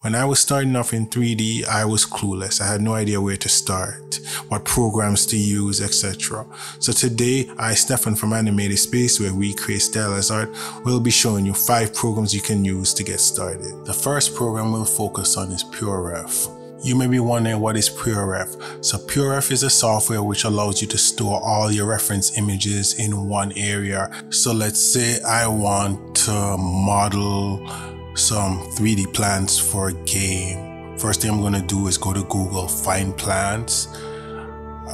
When I was starting off in 3D, I was clueless. I had no idea where to start, what programs to use, etc. So today, I, Stefan from Animative Space, where we create stylized art, will be showing you 5 programs you can use to get started. The first program we'll focus on is PureRef. You may be wondering what is PureRef. So PureRef is a software which allows you to store all your reference images in one area. So let's say I want to model some 3D plants for a game. First thing I'm going to do is go to Google, find plants.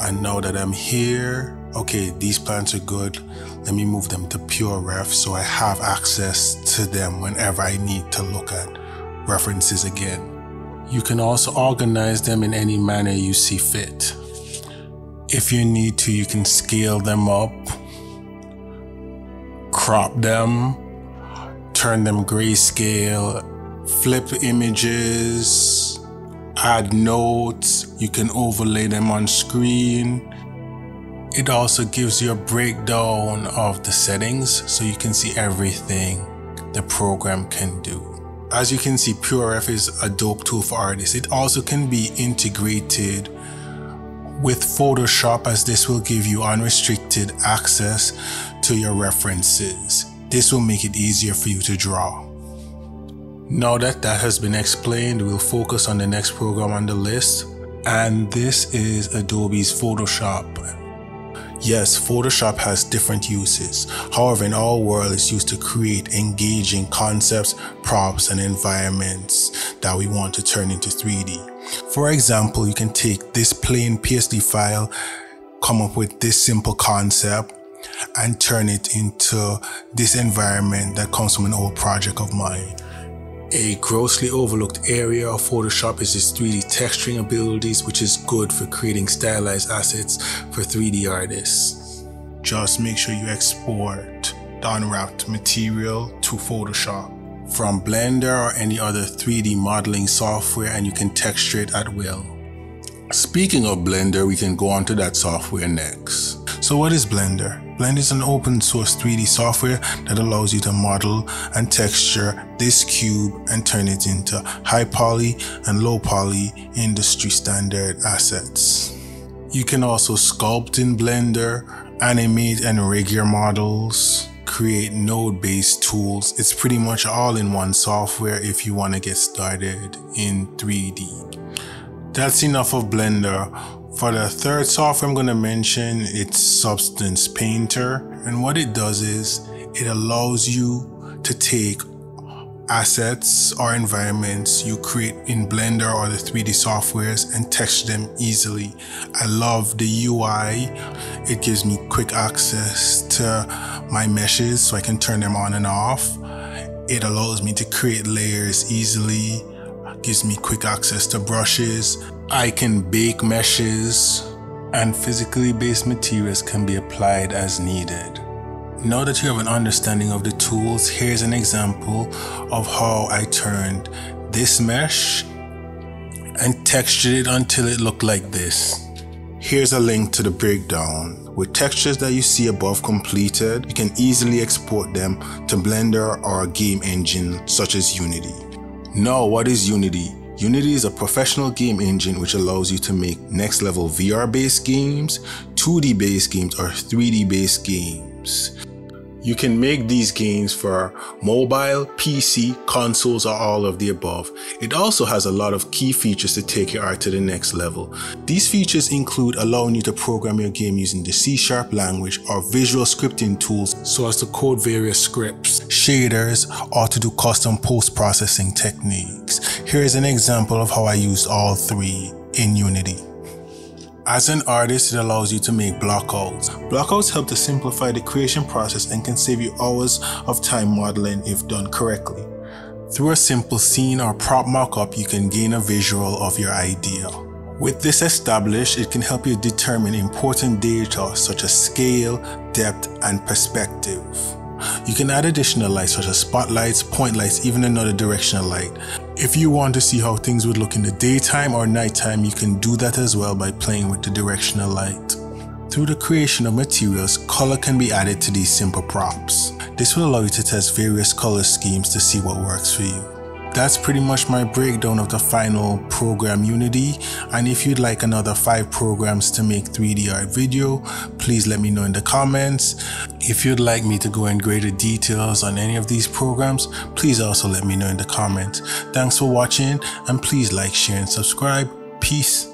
And now that I'm here, okay, these plants are good. Let me move them to PureRef so I have access to them whenever I need to look at references again. You can also organize them in any manner you see fit. If you need to, you can scale them up, crop them, turn them grayscale, flip images, add notes. You can overlay them on screen. It also gives you a breakdown of the settings so you can see everything the program can do. As you can see, PureRef is a dope tool for artists. It also can be integrated with Photoshop, as this will give you unrestricted access to your references. This will make it easier for you to draw. Now that has been explained, we'll focus on the next program on the list, and this is Adobe's Photoshop. Yes, Photoshop has different uses. However, in our world, it's used to create engaging concepts, props, and environments that we want to turn into 3D. For example, you can take this plain PSD file, come up with this simple concept, and turn it into this environment that comes from an old project of mine. A grossly overlooked area of Photoshop is its 3D texturing abilities, which is good for creating stylized assets for 3D artists. Just make sure you export the unwrapped material to Photoshop from Blender or any other 3D modeling software, and you can texture it at will. Speaking of Blender, we can go on to that software next. So what is Blender? Blender is an open source 3D software that allows you to model and texture this cube and turn it into high poly and low poly industry standard assets. You can also sculpt in Blender, animate and rig your models, create node-based tools. It's pretty much all-in-one software if you want to get started in 3D. That's enough of Blender. For the third software I'm going to mention, it's Substance Painter, and what it does is it allows you to take assets or environments you create in Blender or the 3D softwares and texture them easily. I love the UI. It gives me quick access to my meshes so I can turn them on and off. It allows me to create layers easily, gives me quick access to brushes. I can bake meshes, and physically based materials can be applied as needed. Now that you have an understanding of the tools, here's an example of how I turned this mesh and textured it until it looked like this. Here's a link to the breakdown. With textures that you see above completed, you can easily export them to Blender or a game engine such as Unity. Now, what is Unity? Unity is a professional game engine which allows you to make next level VR based games, 2D based games, or 3D based games. You can make these games for mobile, PC, consoles, or all of the above. It also has a lot of key features to take your art to the next level. These features include allowing you to program your game using the C# language or visual scripting tools so as to code various scripts, shaders, or to do custom post-processing techniques. Here is an example of how I used all 3 in Unity. As an artist, it allows you to make blockouts. Blockouts help to simplify the creation process and can save you hours of time modeling if done correctly. Through a simple scene or prop mockup, you can gain a visual of your idea. With this established, it can help you determine important data such as scale, depth, and perspective. You can add additional lights such as spotlights, point lights, even another directional light. If you want to see how things would look in the daytime or nighttime, you can do that as well by playing with the directional light. Through the creation of materials, color can be added to these simple props. This will allow you to test various color schemes to see what works for you. that's pretty much my breakdown of the final program Unity. And if you'd like another 5 programs to make 3D art video, please let me know in the comments. If you'd like me to go in greater details on any of these programs, please also let me know in the comments. Thanks for watching, and please like, share, and subscribe. Peace.